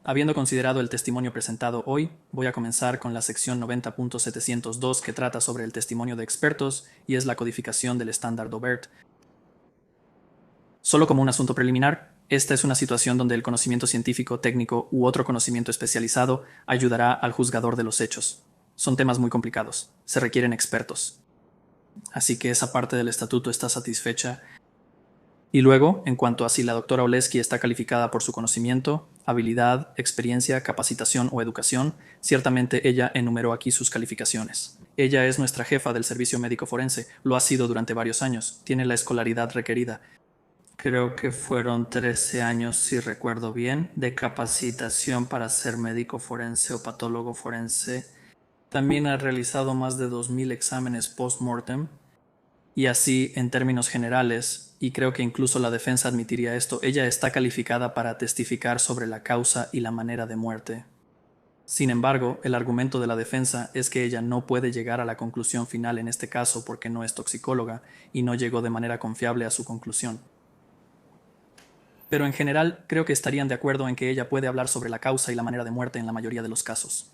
Habiendo considerado el testimonio presentado hoy, voy a comenzar con la sección 90.702 que trata sobre el testimonio de expertos y es la codificación del estándar Doobert. Solo como un asunto preliminar, esta es una situación donde el conocimiento científico, técnico u otro conocimiento especializado ayudará al juzgador de los hechos. Son temas muy complicados, se requieren expertos. Así que esa parte del estatuto está satisfecha. Y luego, en cuanto a si la doctora Oleski está calificada por su conocimiento, habilidad, experiencia, capacitación o educación, ciertamente ella enumeró aquí sus calificaciones. Ella es nuestra jefa del servicio médico forense, lo ha sido durante varios años, tiene la escolaridad requerida. Creo que fueron 13 años, si recuerdo bien, de capacitación para ser médico forense o patólogo forense. También ha realizado más de 2000 exámenes post-mortem. Y así, en términos generales, y creo que incluso la defensa admitiría esto, ella está calificada para testificar sobre la causa y la manera de muerte. Sin embargo, el argumento de la defensa es que ella no puede llegar a la conclusión final en este caso porque no es toxicóloga y no llegó de manera confiable a su conclusión. Pero en general, creo que estarían de acuerdo en que ella puede hablar sobre la causa y la manera de muerte en la mayoría de los casos.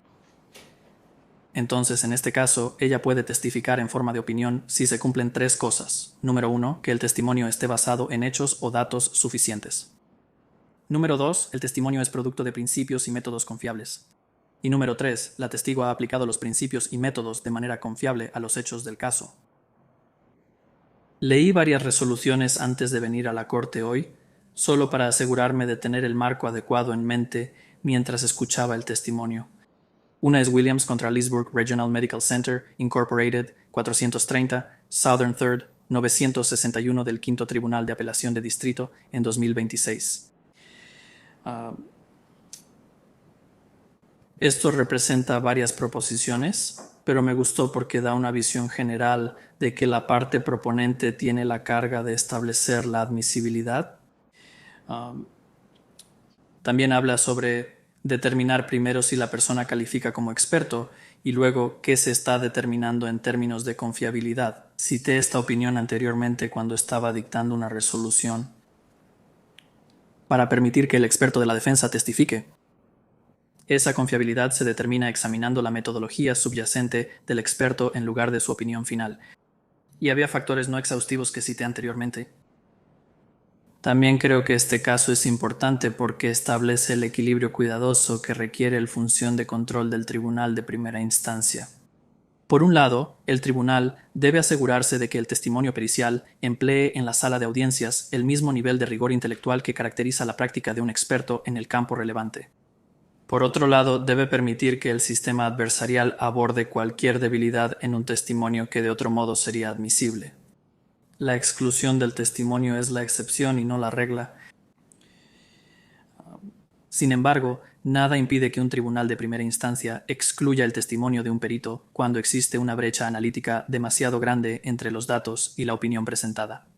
Entonces, en este caso, ella puede testificar en forma de opinión si se cumplen tres cosas. Número 1, que el testimonio esté basado en hechos o datos suficientes. Número 2, el testimonio es producto de principios y métodos confiables. Y número 3, la testigo ha aplicado los principios y métodos de manera confiable a los hechos del caso. Leí varias resoluciones antes de venir a la corte hoy, solo para asegurarme de tener el marco adecuado en mente mientras escuchaba el testimonio. Una es Williams contra Leesburg Regional Medical Center, Incorporated, 430, Southern Third, 961 del Quinto Tribunal de Apelación de Distrito en 2026. Esto representa varias proposiciones, pero me gustó porque da una visión general de que la parte proponente tiene la carga de establecer la admisibilidad. También habla sobre determinar primero si la persona califica como experto y luego qué se está determinando en términos de confiabilidad. Cité esta opinión anteriormente cuando estaba dictando una resolución para permitir que el experto de la defensa testifique. Esa confiabilidad se determina examinando la metodología subyacente del experto en lugar de su opinión final. Y había factores no exhaustivos que cité anteriormente. También creo que este caso es importante porque establece el equilibrio cuidadoso que requiere la función de control del tribunal de primera instancia. Por un lado, el tribunal debe asegurarse de que el testimonio pericial emplee en la sala de audiencias el mismo nivel de rigor intelectual que caracteriza la práctica de un experto en el campo relevante. Por otro lado, debe permitir que el sistema adversarial aborde cualquier debilidad en un testimonio que de otro modo sería admisible. La exclusión del testimonio es la excepción y no la regla. Sin embargo, nada impide que un tribunal de primera instancia excluya el testimonio de un perito cuando existe una brecha analítica demasiado grande entre los datos y la opinión presentada.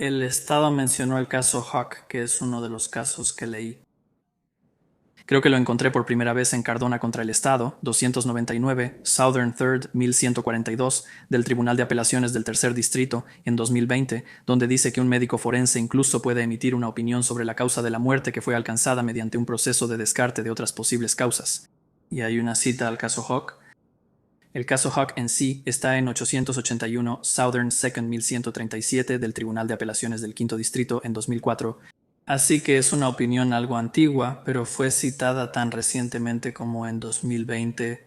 El Estado mencionó el caso Hawk, que es uno de los casos que leí. Creo que lo encontré por primera vez en Cardona contra el Estado, 299, Southern Third, 1142, del Tribunal de Apelaciones del Tercer Distrito, en 2020, donde dice que un médico forense incluso puede emitir una opinión sobre la causa de la muerte que fue alcanzada mediante un proceso de descarte de otras posibles causas. Y hay una cita al caso Hawk. El caso Hawk en sí está en 881 Southern Second 1137 del Tribunal de Apelaciones del Quinto Distrito en 2004, así que es una opinión algo antigua, pero fue citada tan recientemente como en 2020.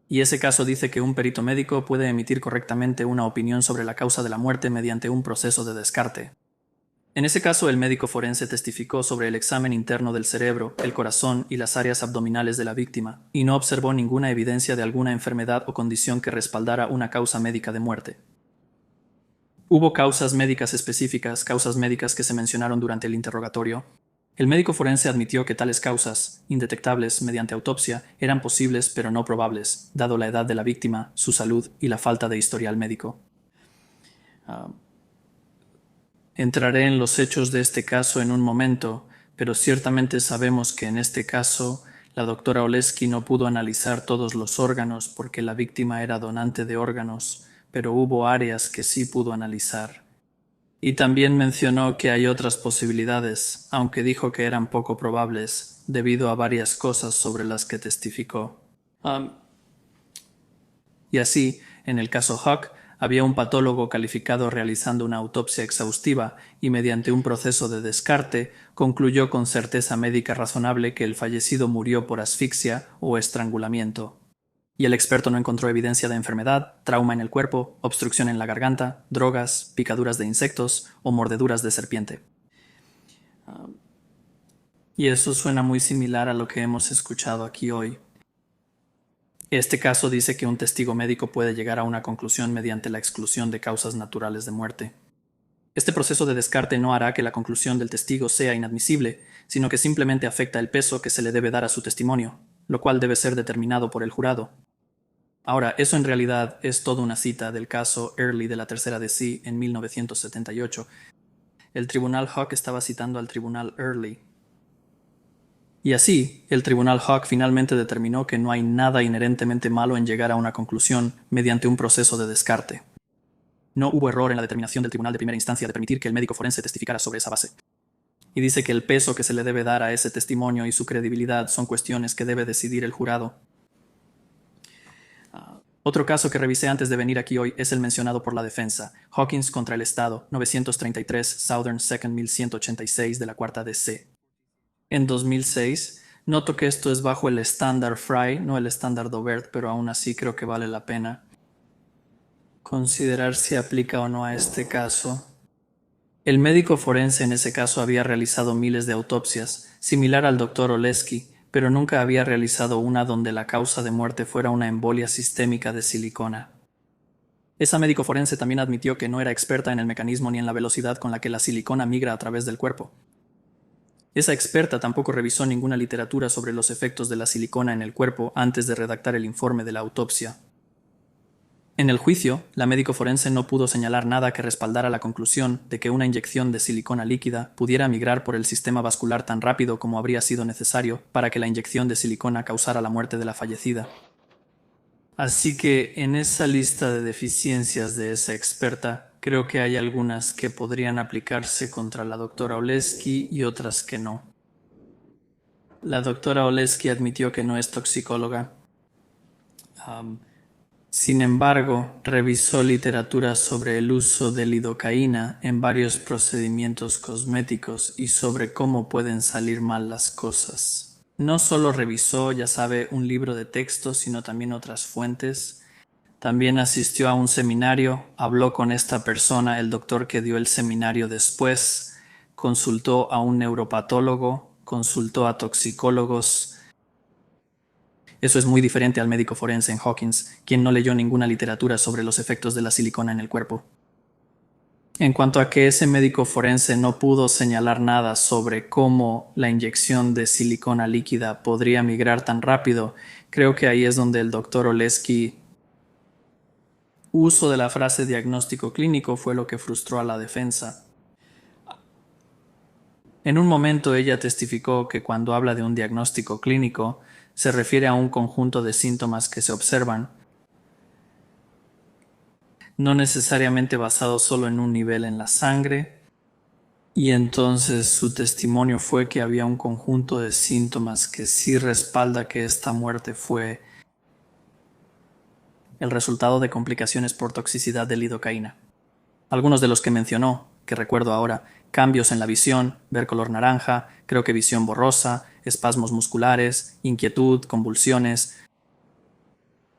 Y ese caso dice que un perito médico puede emitir correctamente una opinión sobre la causa de la muerte mediante un proceso de descarte. En ese caso, el médico forense testificó sobre el examen interno del cerebro, el corazón y las áreas abdominales de la víctima, y no observó ninguna evidencia de alguna enfermedad o condición que respaldara una causa médica de muerte. Hubo causas médicas específicas, causas médicas que se mencionaron durante el interrogatorio. El médico forense admitió que tales causas, indetectables mediante autopsia, eran posibles pero no probables, dado la edad de la víctima, su salud y la falta de historial médico. Entraré en los hechos de este caso en un momento, pero ciertamente sabemos que en este caso la doctora Oleski no pudo analizar todos los órganos porque la víctima era donante de órganos, pero hubo áreas que sí pudo analizar. Y también mencionó que hay otras posibilidades, aunque dijo que eran poco probables, debido a varias cosas sobre las que testificó. Y así, en el caso Huck, había un patólogo calificado realizando una autopsia exhaustiva y mediante un proceso de descarte concluyó con certeza médica razonable que el fallecido murió por asfixia o estrangulamiento. Y el experto no encontró evidencia de enfermedad, trauma en el cuerpo, obstrucción en la garganta, drogas, picaduras de insectos o mordeduras de serpiente. Y eso suena muy similar a lo que hemos escuchado aquí hoy. Este caso dice que un testigo médico puede llegar a una conclusión mediante la exclusión de causas naturales de muerte. Este proceso de descarte no hará que la conclusión del testigo sea inadmisible, sino que simplemente afecta el peso que se le debe dar a su testimonio, lo cual debe ser determinado por el jurado. Ahora, eso en realidad es toda una cita del caso Early de la Tercera DC en 1978. El tribunal Huck estaba citando al tribunal Early. Y así, el tribunal Huck finalmente determinó que no hay nada inherentemente malo en llegar a una conclusión mediante un proceso de descarte. No hubo error en la determinación del tribunal de primera instancia de permitir que el médico forense testificara sobre esa base. Y dice que el peso que se le debe dar a ese testimonio y su credibilidad son cuestiones que debe decidir el jurado. Otro caso que revisé antes de venir aquí hoy es el mencionado por la defensa, Hawkins contra el Estado, 933 Southern 2nd 1186 de la cuarta DC. En 2006, noto que esto es bajo el estándar Frye, no el estándar Daubert, pero aún así creo que vale la pena considerar si aplica o no a este caso. El médico forense en ese caso había realizado miles de autopsias, similar al Dr. Oleski, pero nunca había realizado una donde la causa de muerte fuera una embolia sistémica de silicona. Esa médico forense también admitió que no era experta en el mecanismo ni en la velocidad con la que la silicona migra a través del cuerpo. Esa experta tampoco revisó ninguna literatura sobre los efectos de la silicona en el cuerpo antes de redactar el informe de la autopsia. En el juicio, la médico forense no pudo señalar nada que respaldara la conclusión de que una inyección de silicona líquida pudiera migrar por el sistema vascular tan rápido como habría sido necesario para que la inyección de silicona causara la muerte de la fallecida. Así que en esa lista de deficiencias de esa experta, creo que hay algunas que podrían aplicarse contra la doctora Oleski y otras que no. La doctora Oleski admitió que no es toxicóloga. Sin embargo, revisó literatura sobre el uso de lidocaína en varios procedimientos cosméticos y sobre cómo pueden salir mal las cosas. No solo revisó, ya sabe, un libro de texto, sino también otras fuentes. También asistió a un seminario, habló con esta persona, el doctor que dio el seminario después, consultó a un neuropatólogo, consultó a toxicólogos. Eso es muy diferente al médico forense en Hawkins, quien no leyó ninguna literatura sobre los efectos de la silicona en el cuerpo. En cuanto a que ese médico forense no pudo señalar nada sobre cómo la inyección de silicona líquida podría migrar tan rápido, creo que ahí es donde el doctor Oleski uso de la frase diagnóstico clínico fue lo que frustró a la defensa. En un momento ella testificó que cuando habla de un diagnóstico clínico se refiere a un conjunto de síntomas que se observan, no necesariamente basado solo en un nivel en la sangre, y entonces su testimonio fue que había un conjunto de síntomas que sí respalda que esta muerte fue el resultado de complicaciones por toxicidad de lidocaína. Algunos de los que mencionó, que recuerdo ahora, cambios en la visión, ver color naranja, creo que visión borrosa, espasmos musculares, inquietud, convulsiones.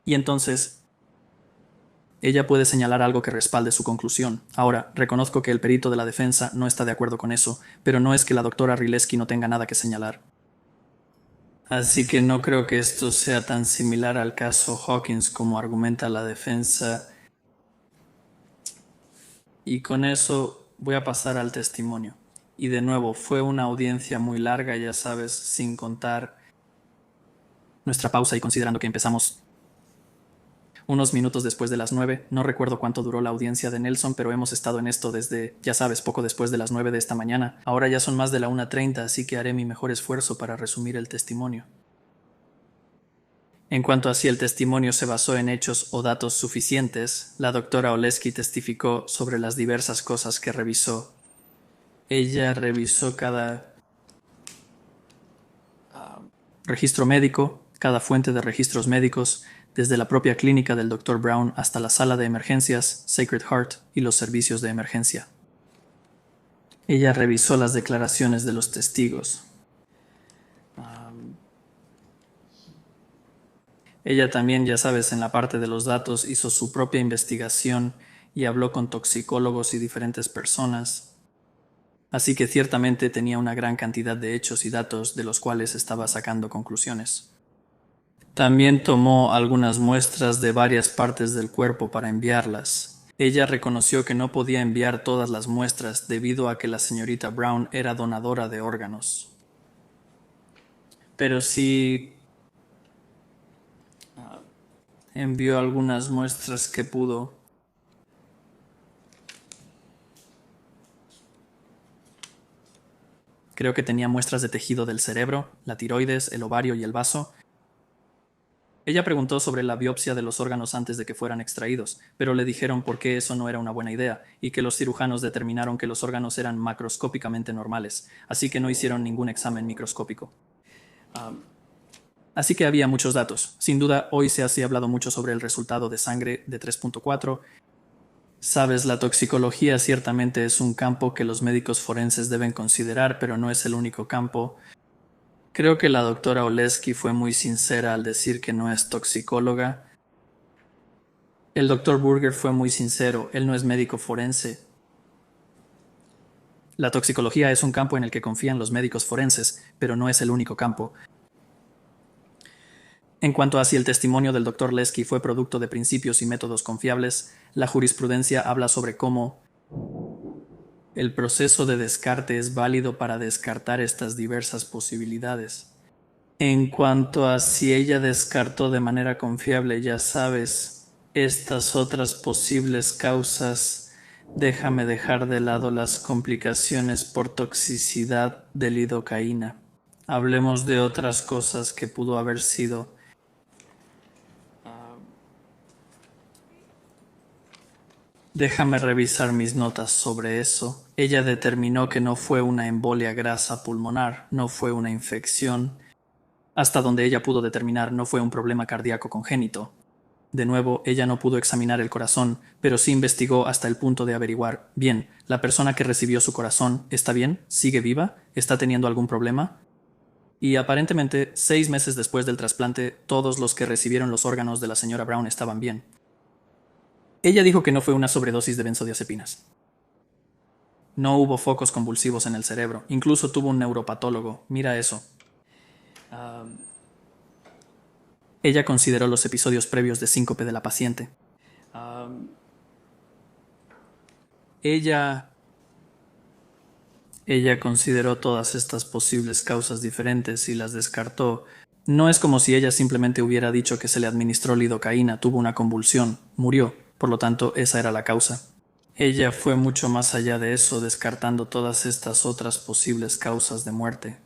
Y entonces ella puede señalar algo que respalde su conclusión. Ahora, reconozco que el perito de la defensa no está de acuerdo con eso, pero no es que la doctora Rileski no tenga nada que señalar. Así que no creo que esto sea tan similar al caso Hawkins como argumenta la defensa. Y con eso voy a pasar al testimonio. Y de nuevo, fue una audiencia muy larga, ya sabes, sin contar nuestra pausa y considerando que empezamos unos minutos después de las 9. No recuerdo cuánto duró la audiencia de Nelson, pero hemos estado en esto desde, ya sabes, poco después de las 9 de esta mañana. Ahora ya son más de la 1:30, así que haré mi mejor esfuerzo para resumir el testimonio. En cuanto a si el testimonio se basó en hechos o datos suficientes, la doctora Oleski testificó sobre las diversas cosas que revisó. Ella revisó cada registro médico, cada fuente de registros médicos, desde la propia clínica del Dr. Brown hasta la sala de emergencias, Sacred Heart y los servicios de emergencia. Ella revisó las declaraciones de los testigos. Ella también, ya sabes, en la parte de los datos hizo su propia investigación y habló con toxicólogos y diferentes personas. Así que ciertamente tenía una gran cantidad de hechos y datos de los cuales estaba sacando conclusiones. También tomó algunas muestras de varias partes del cuerpo para enviarlas. Ella reconoció que no podía enviar todas las muestras debido a que la señorita Brown era donadora de órganos. Pero sí envió algunas muestras que pudo. Creo que tenía muestras de tejido del cerebro, la tiroides, el ovario y el vaso. Ella preguntó sobre la biopsia de los órganos antes de que fueran extraídos, pero le dijeron por qué eso no era una buena idea y que los cirujanos determinaron que los órganos eran macroscópicamente normales, así que no hicieron ningún examen microscópico. Así que había muchos datos. Sin duda, hoy se ha hablado mucho sobre el resultado de sangre de 3.4. Sabes, la toxicología ciertamente es un campo que los médicos forenses deben considerar, pero no es el único campo. Creo que la doctora Oleski fue muy sincera al decir que no es toxicóloga. El doctor Burger fue muy sincero, él no es médico forense. La toxicología es un campo en el que confían los médicos forenses, pero no es el único campo. En cuanto a si el testimonio del Dr. Lesky fue producto de principios y métodos confiables, la jurisprudencia habla sobre cómo el proceso de descarte es válido para descartar estas diversas posibilidades. En cuanto a si ella descartó de manera confiable, ya sabes, estas otras posibles causas, déjame dejar de lado las complicaciones por toxicidad de lidocaína. Hablemos de otras cosas que pudo haber sido. Déjame revisar mis notas sobre eso. Ella determinó que no fue una embolia grasa pulmonar, no fue una infección. Hasta donde ella pudo determinar, no fue un problema cardíaco congénito. De nuevo, ella no pudo examinar el corazón, pero sí investigó hasta el punto de averiguar, bien, ¿la persona que recibió su corazón está bien? ¿Sigue viva? ¿Está teniendo algún problema? Y aparentemente, 6 meses después del trasplante, todos los que recibieron los órganos de la señora Brown estaban bien. Ella dijo que no fue una sobredosis de benzodiazepinas. No hubo focos convulsivos en el cerebro. Incluso tuvo un neuropatólogo. Mira eso. Ella consideró los episodios previos de síncope de la paciente. Ella consideró todas estas posibles causas diferentes y las descartó. No es como si ella simplemente hubiera dicho que se le administró lidocaína, tuvo una convulsión, murió. Por lo tanto, esa era la causa. Ella fue mucho más allá de eso, descartando todas estas otras posibles causas de muerte.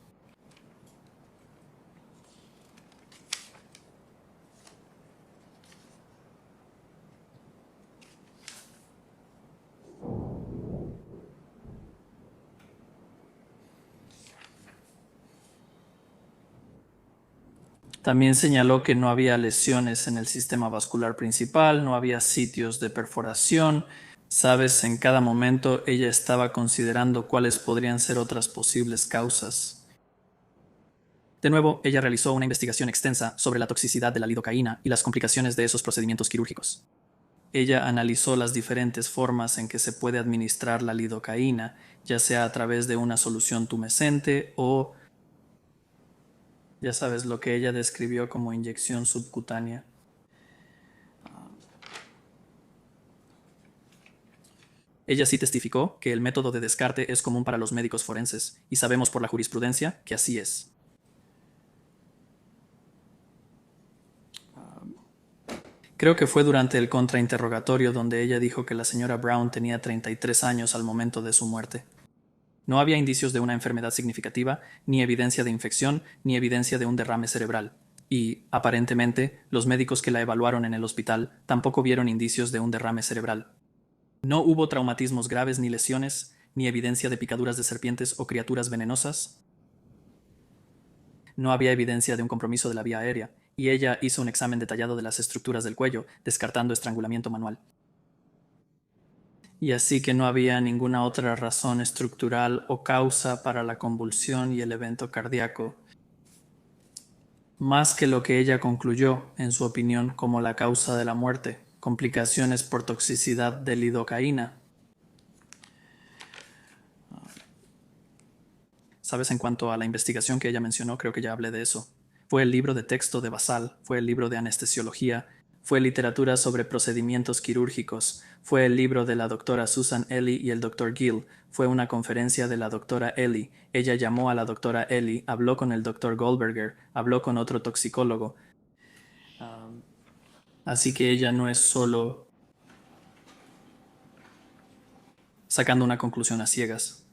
También señaló que no había lesiones en el sistema vascular principal, no había sitios de perforación. Sabes, en cada momento ella estaba considerando cuáles podrían ser otras posibles causas. De nuevo, ella realizó una investigación extensa sobre la toxicidad de la lidocaína y las complicaciones de esos procedimientos quirúrgicos. Ella analizó las diferentes formas en que se puede administrar la lidocaína, ya sea a través de una solución tumescente o, ya sabes, lo que ella describió como inyección subcutánea. Ella sí testificó que el método de descarte es común para los médicos forenses, y sabemos por la jurisprudencia que así es. Creo que fue durante el contrainterrogatorio donde ella dijo que la señora Brown tenía 33 años al momento de su muerte. No había indicios de una enfermedad significativa, ni evidencia de infección, ni evidencia de un derrame cerebral. y, aparentemente, los médicos que la evaluaron en el hospital tampoco vieron indicios de un derrame cerebral. No hubo traumatismos graves ni lesiones, ni evidencia de picaduras de serpientes o criaturas venenosas. No había evidencia de un compromiso de la vía aérea, y ella hizo un examen detallado de las estructuras del cuello, descartando estrangulamiento manual. Y así que no había ninguna otra razón estructural o causa para la convulsión y el evento cardíaco, más que lo que ella concluyó, en su opinión, como la causa de la muerte, complicaciones por toxicidad de lidocaína. ¿Sabes? En cuanto a la investigación que ella mencionó, creo que ya hablé de eso. Fue el libro de texto de Basal, fue el libro de anestesiología, fue literatura sobre procedimientos quirúrgicos, fue el libro de la doctora Susan Ely y el doctor Gill, fue una conferencia de la doctora Ely. Ella llamó a la doctora Ely, habló con el doctor Goldberger, habló con otro toxicólogo. Así que ella no es solo sacando una conclusión a ciegas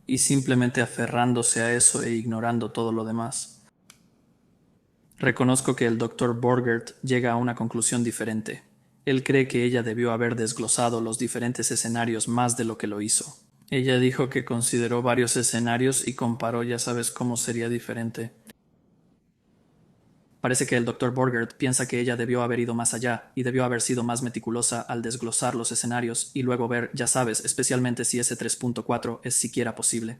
y simplemente aferrándose a eso e ignorando todo lo demás. Reconozco que el Dr. Borgert llega a una conclusión diferente. Él cree que ella debió haber desglosado los diferentes escenarios más de lo que lo hizo. Ella dijo que consideró varios escenarios y comparó, ya sabes cómo sería diferente. Parece que el Dr. Borgert piensa que ella debió haber ido más allá y debió haber sido más meticulosa al desglosar los escenarios y luego ver, ya sabes, especialmente si ese 3.4 es siquiera posible.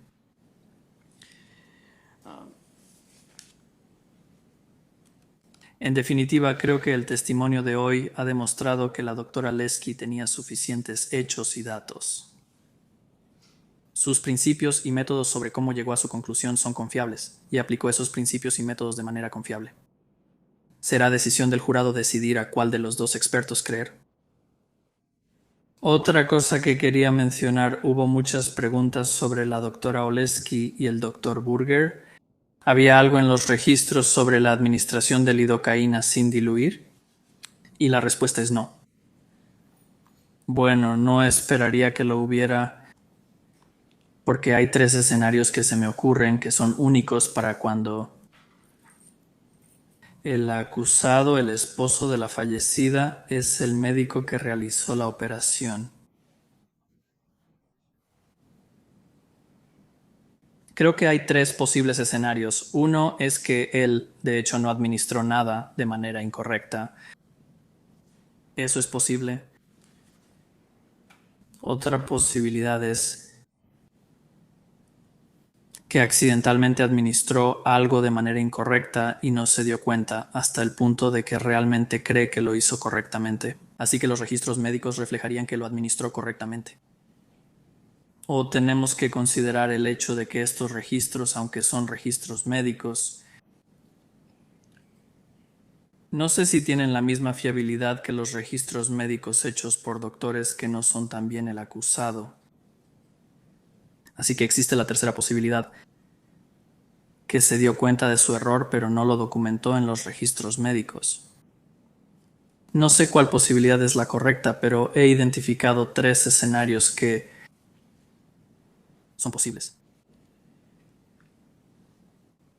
En definitiva, creo que el testimonio de hoy ha demostrado que la doctora Lesky tenía suficientes hechos y datos. Sus principios y métodos sobre cómo llegó a su conclusión son confiables, y aplicó esos principios y métodos de manera confiable. Será decisión del jurado decidir a cuál de los dos expertos creer. Otra cosa que quería mencionar, hubo muchas preguntas sobre la doctora Oleski y el doctor Burger. ¿Había algo en los registros sobre la administración de lidocaína sin diluir? Y la respuesta es no. Bueno, no esperaría que lo hubiera, porque hay 3 escenarios que se me ocurren que son únicos para cuando el acusado, el esposo de la fallecida, es el médico que realizó la operación. Creo que hay 3 posibles escenarios. Uno es que él, de hecho, no administró nada de manera incorrecta. Eso es posible. Otra posibilidad es que accidentalmente administró algo de manera incorrecta y no se dio cuenta hasta el punto de que realmente cree que lo hizo correctamente. Así que los registros médicos reflejarían que lo administró correctamente. O tenemos que considerar el hecho de que estos registros, aunque son registros médicos, no sé si tienen la misma fiabilidad que los registros médicos hechos por doctores que no son también el acusado. Así que existe la tercera posibilidad, que se dio cuenta de su error pero no lo documentó en los registros médicos. No sé cuál posibilidad es la correcta, pero he identificado 3 escenarios que son posibles.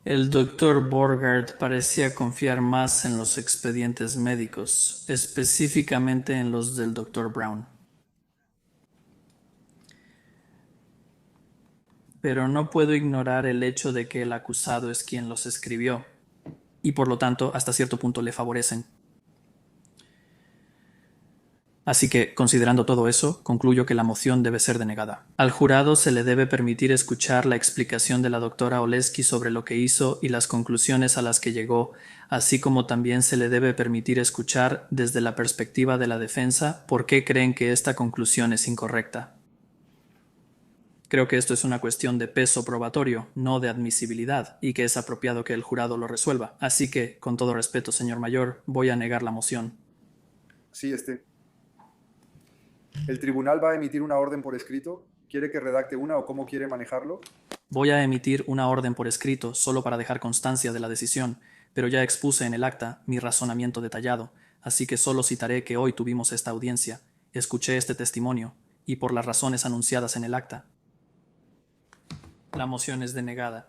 El Dr. Borgard parecía confiar más en los expedientes médicos, específicamente en los del Dr. Brown. Pero no puedo ignorar el hecho de que el acusado es quien los escribió, y por lo tanto hasta cierto punto le favorecen. Así que, considerando todo eso, concluyo que la moción debe ser denegada. Al jurado se le debe permitir escuchar la explicación de la doctora Oleski sobre lo que hizo y las conclusiones a las que llegó, así como también se le debe permitir escuchar, desde la perspectiva de la defensa, por qué creen que esta conclusión es incorrecta. Creo que esto es una cuestión de peso probatorio, no de admisibilidad, y que es apropiado que el jurado lo resuelva. Así que, con todo respeto, señor mayor, voy a negar la moción. Sí, ¿El tribunal va a emitir una orden por escrito? ¿Quiere que redacte una o cómo quiere manejarlo? Voy a emitir una orden por escrito solo para dejar constancia de la decisión, pero ya expuse en el acta mi razonamiento detallado, así que solo citaré que hoy tuvimos esta audiencia, escuché este testimonio, y por las razones anunciadas en el acta. La moción es denegada.